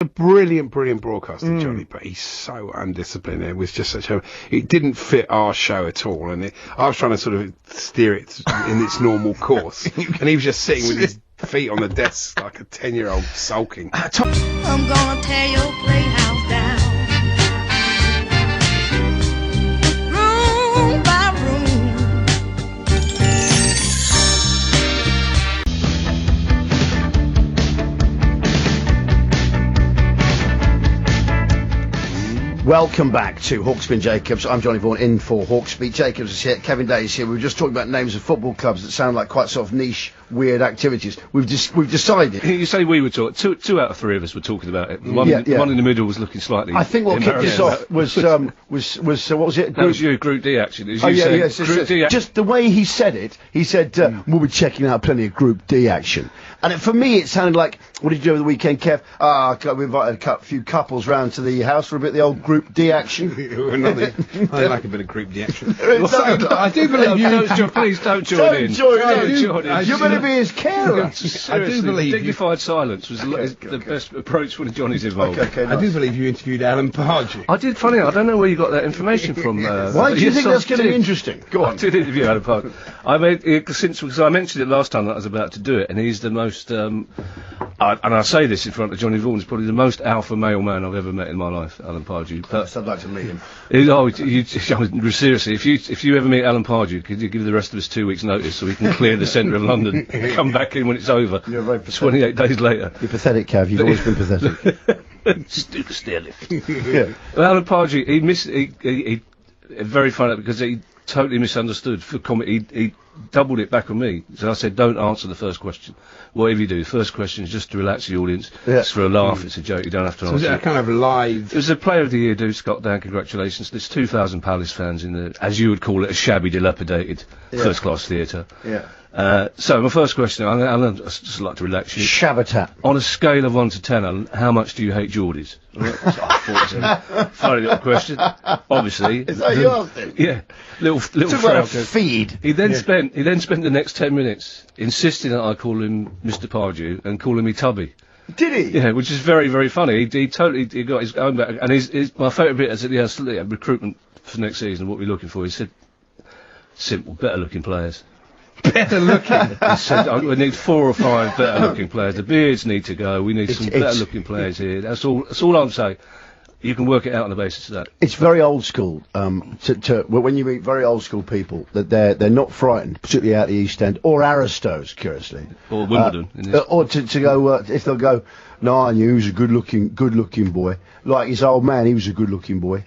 A brilliant broadcaster, Johnny, but he's so undisciplined. It was just it didn't fit our show at all, and I was trying to sort of steer it in its normal course, and he was just sitting with his feet on the desk like a 10-year-old sulking. I'm gonna tear your playhouse down, room by room. Welcome back to Hawksby and Jacobs. I'm Johnny Vaughan in for Hawksby. Jacobs is here, Kevin Day is here. We were just talking about names of football clubs that sound like quite sort of niche, weird activities. We've decided. You say we were talking. Two out of three of us were talking about it. One in the middle was looking slightly. I think what kicked us off was what was it? That was you, Group D action. It was you Group D. Just the way he said it. He said we'll be checking out plenty of Group D action. And for me, it sounded like, what did you do over the weekend, Kev? We invited a few couples round to the house for a bit of the old Group D action. I like a bit of Group D action. I do believe you. Please don't join in. You're going to be his carer. I do believe dignified silence was the best approach when Johnny's involved. Okay, nice. I do believe you interviewed Alan Pardew. I did. Funny, I don't know where you got that information from. Why do you think that's going to be interesting? Go on. I did interview Alan Pardew. Because I mentioned it last time that I was about to do it, and he's the most. And I say this in front of Johnny Vaughan, he's probably the most alpha male man I've ever met in my life, Alan Pardew. I'd like to meet him. Seriously, if you ever meet Alan Pardew, could you give the rest of us 2 weeks' notice so we can clear the centre of London, come back in when it's over? You're very 28 days later. You're pathetic, Cav. You've always been pathetic. Still. Yeah. Well, Alan Pardew, he very funny because he totally misunderstood. For comment, he doubled it back on me. So I said, don't answer the first question. Whatever you do, the first question is just to relax the audience. Yeah. It's for a laugh, it's a joke, you don't have to answer. Was it a kind of live? It was a Player of the Year, do Scott Dan, congratulations. There's 2,000 Palace fans in the, as you would call it, a shabby, dilapidated first-class theatre. Yeah. So my first question, I'd just like to relax you. Shabatat. On a scale of 1 to 10, Alan, how much do you hate Geordies? I thought it was a funny little question. Obviously. Is that you asked him? Yeah. Little Frauke. Feed. He then spent the next 10 minutes insisting that I call him Mr. Pardew and calling me Tubby. Did he? Yeah, which is very, very funny. He got his own back. And my favourite bit is that recruitment for next season, what we're looking for. He said, simple, better looking players. Better looking. He said, we need 4 or 5 better looking players. The beards need to go. We need some better looking players here. That's all I'm saying. You can work it out on the basis of that. It's very old school. When you meet very old school people, that they're not frightened, particularly out the East End or Aristos, curiously, or Wimbledon, or to go if they'll go. No, I knew he was a good looking boy. Like his old man, he was a good looking boy.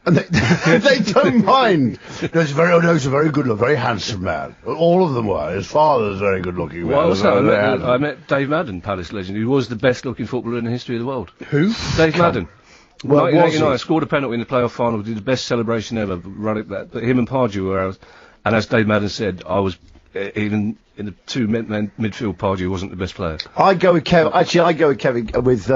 And they don't mind. He was a very good look, very handsome man. All of them were. His father was a very good looking man. Well, also, I met Dave Madden, Palace legend, who was the best looking footballer in the history of the world. Who? Dave Madden. Well, 1989, scored a penalty in the playoff final, did the best celebration ever, run it back. But him and Pardew were out. And as Dave Madden said, I was, even in the midfield, Pardew wasn't the best player. I go with Kevin. Actually, I go with Kevin with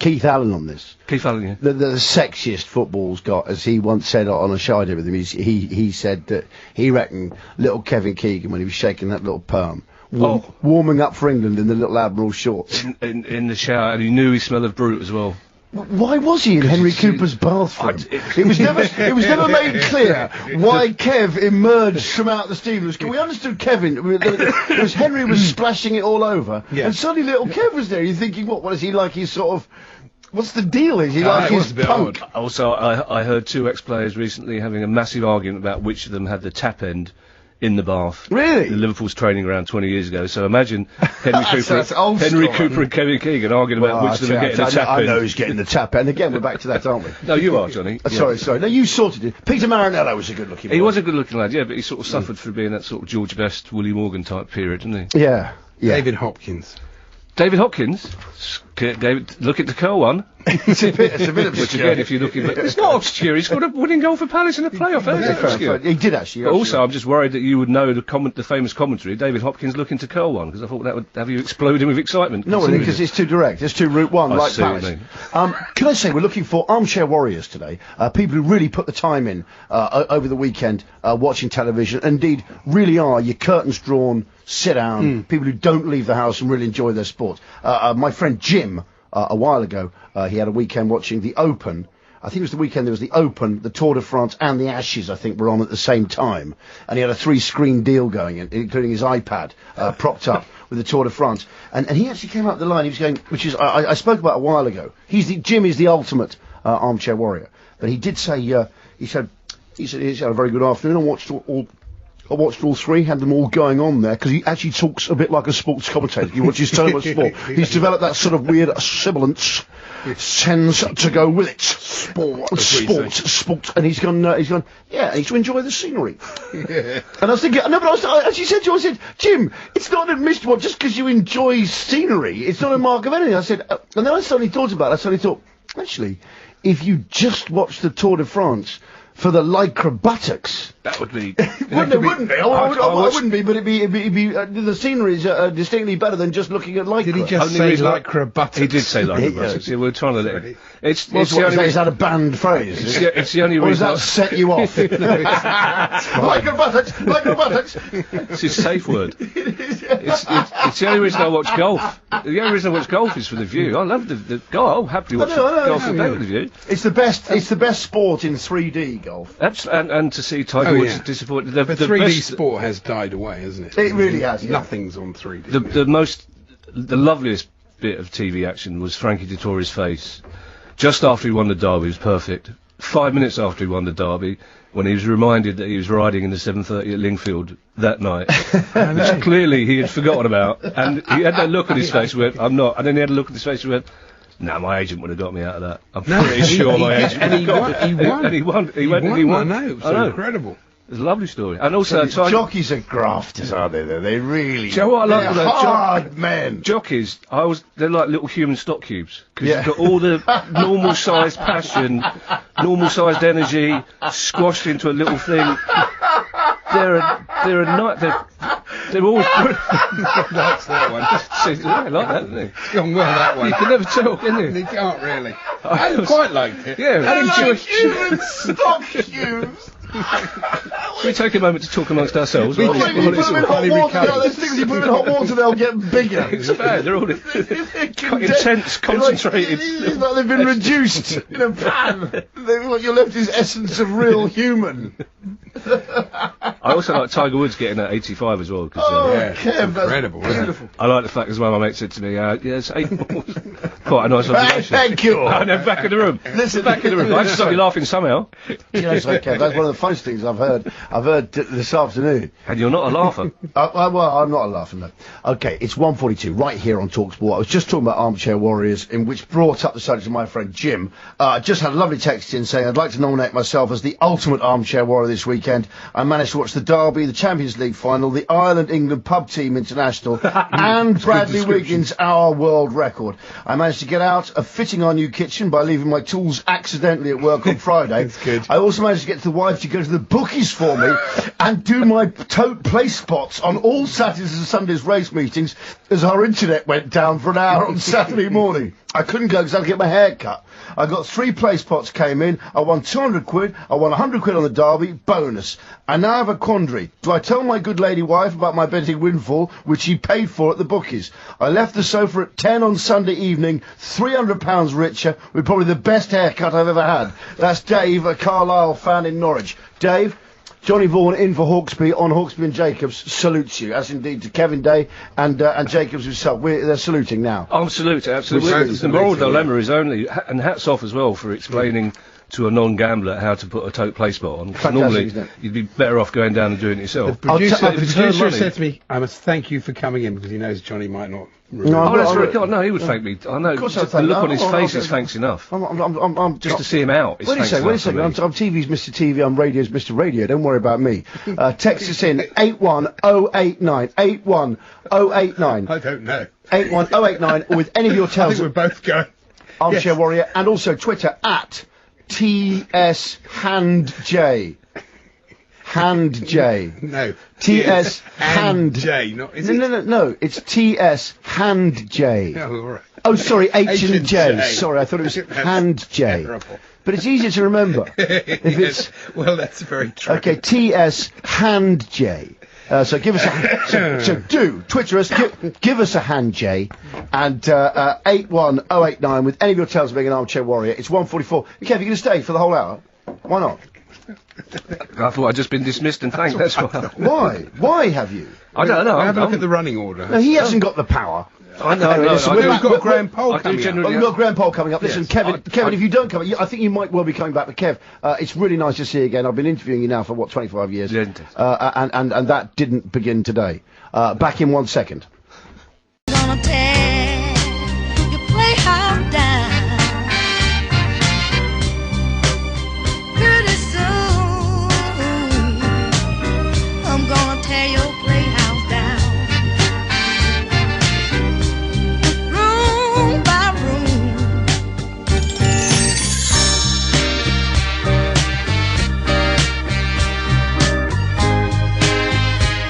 Keith Allen on this. Keith Allen, yeah. The sexiest football's got, as he once said on a show I did with him. He said that he reckoned little Kevin Keegan, when he was shaking that little perm, warming up for England in the little Admiral shorts, in the shower, and he knew he smelled of brute as well. Why was he in Henry Cooper's bathroom? It was never made clear why Kev emerged from out the Stevens. We understood Kevin because Henry was splashing it all over, and suddenly little Kev was there. You're thinking, what is he like? He's sort of. What's the deal? Is he like his punk? Also, I heard 2 ex-players recently having a massive argument about which of them had the tap end in the bath. Really? The Liverpool's training ground 20 years ago. So imagine Henry Cooper and Kevin Keegan arguing about which of them are getting the tap end. I know who's getting the tap end. Again, we're back to that, aren't we? No, you are, Johnny. Sorry. No, you sorted it. Peter Marinello was a good-looking boy. He was a good-looking lad, yeah, but he sort of suffered for being that sort of George Best, Willie Morgan type period, didn't he? Yeah. David Hopkins. David Hopkins? Look at the curl one. It's a bit obscure. Which again, if you're looking, but it's not obscure. He scored a winning goal for Palace in the playoff. That's obscure. He did actually. But also, I'm just worried that you would know the famous commentary. David Hopkins looking to curl one, because I thought that would have you exploding with excitement. No, because it's too direct. It's too Route 1, like Palace. Can I say we're looking for armchair warriors today? People who really put the time in over the weekend watching television. Indeed, really are your curtains drawn, sit down. People who don't leave the house and really enjoy their sport. My friend Jim a while ago. He had a weekend watching the Open. I think it was the weekend there was the Open, the Tour de France, and the Ashes, I think, were on at the same time. And he had a 3-screen deal going, including his iPad propped up with the Tour de France. And he actually came up the line, he was going, which is, I spoke about a while ago. Jim is the ultimate armchair warrior. But he did say, he said he had a very good afternoon. I watched all three, had them all going on there, because he actually talks a bit like a sports commentator. He watches so much sport. He's developed that sort of weird sibilance, tends to go with it. Sport. And he's gone, yeah, I need to enjoy the scenery. Yeah. And I was thinking, no, but I actually said to him, I said, Jim, it's not an admission, just because you enjoy scenery, it's not a mark of anything. I said, and then I suddenly thought, actually, if you just watch the Tour de France for the lycra buttocks, that would be. Wouldn't be. I wouldn't be, but it'd be the scenery is distinctly better than just looking at lycra. Did he just say lycra buttocks? He did say lycra buttocks. Yeah, we're trying to let it. Is that a banned phrase? It's the only reason. Or does that set you off? Lycra buttocks. It's his safe word. It's the only reason I watch golf. The only reason I watch golf is for the view. I love the golf. I'll happily watch golf for the view. It's the best. It's the best sport in 3D golf. And to see Tiger Woods disappointed. The 3D sport has died away, hasn't it? It really has. Yeah. Nothing's on 3D. The loveliest bit of TV action was Frankie Dettori's face just after he won the Derby. It was perfect. 5 minutes after he won the Derby, when he was reminded that he was riding in the 7:30 at Lingfield that night, which clearly he had forgotten about, and he had that look on his face. Where I'm not, and then he had a look on his face where. No, my agent would have got me out of that. I'm pretty sure my agent. And he won. He won. I know. It was incredible. It's a lovely story. And also, jockeys are grafters, aren't they? They really. Do you know what I like about hard men? Jockeys, they're like little human stock cubes, because you've got all the normal sized passion, normal sized energy squashed into a little thing. They're always good. That's that one. See, I like that, isn't it? It's gone well, that one. You can never tell, can you? You can't really. I quite liked it. Yeah, like human stock cubes. Should we take a moment to talk amongst ourselves? You put them in hot water, those things you put in hot water, they'll get bigger. It's bad, they're all intense, concentrated. It's like they've been reduced in a pan. What you're left is essence of real human. I also like Tiger Woods getting at 85 as well. Kev, that's incredible, beautiful. I like the fact as well, my mate said to me, yes, 8 balls. Quite a nice observation. Thank you. And then back in the room. Listen, back in the room. I just started laughing somehow. You know, it's okay. That's one of the funniest things I've heard this afternoon. And you're not a laugher. Well, I'm not a laugher, no. Okay, it's 1:42 right here on talkSPORT. I was just talking about Armchair Warriors, in which brought up the subject of my friend Jim. Just had a lovely text in saying, I'd like to nominate myself as the ultimate Armchair Warrior this weekend. I managed to watch the Derby, the Champions League final, the Ireland-England pub team international, and Bradley Wiggins' our world record. I managed to get out of fitting our new kitchen by leaving my tools accidentally at work on Friday. That's good. I also managed to get the wife to go to the bookies for me and do my tote play spots on all Saturdays and Sundays race meetings as our internet went down for an hour on Saturday morning. I couldn't go because I had to get my hair cut. I got 3 play spots came in. I won 200 quid. I won 100 quid on the Derby. Bonus. I now have a quandary. Do I tell my good lady wife about my betting windfall, which she paid for at the bookies? I left the sofa at 10 on Sunday evening, £300 richer, with probably the best haircut I've ever had. That's Dave, a Carlisle fan in Norwich. Dave, Johnny Vaughan in for Hawksby on Hawksby and Jacobs salutes you, as indeed to Kevin Day and Jacobs himself. They're saluting now. I'm saluting, absolutely. The moral dilemma is only, and hats off as well for explaining to a non-gambler how to put a tote play spot on. Normally, you'd be better off going down and doing it yourself. The producer said to me, I must thank you for coming in, because he knows Johnny might not remember. That's very kind. No, he would thank me. I know. The look on his face is thanks enough. I'm just to see him out. Wait a second. I'm TV's Mr. TV. I'm radio's Mr. Radio. Don't worry about me. Text us in 81089 81089. I don't know. 81089, or with any of your tells. I think we're both going. Armchair Warrior, and also Twitter at TS Handj. Handj. No. TS Hand J. Not is it? No. It's TS Handj. Oh, all right. Oh, sorry, H and J. Sorry, I thought it was Handj. Terrible. But it's easier to remember. If Yes. Well, that's very true. Okay, TS Handj. So give us so do Twitter us, give us a hand, Jay, and 81089 with any of your tales of being an armchair warrior. It's 1:44. Kev, you going to stay for the whole hour? Why not? I thought I'd just been dismissed and thanked. That's why. Why? Why have you? I don't know. Have a look at the running order. No, he hasn't got the power. I know. Anyway, No, listen, I we're do. back- We've got we're- a grand poll I do coming up. generally- We've got a grand poll coming up. Listen, Yes. Kevin, if you don't come, I think you might well be coming back. But Kev, it's really nice to see you again. I've been interviewing you now for 25 years, Yeah. and that didn't begin today. Back in 1 second. Gonna tell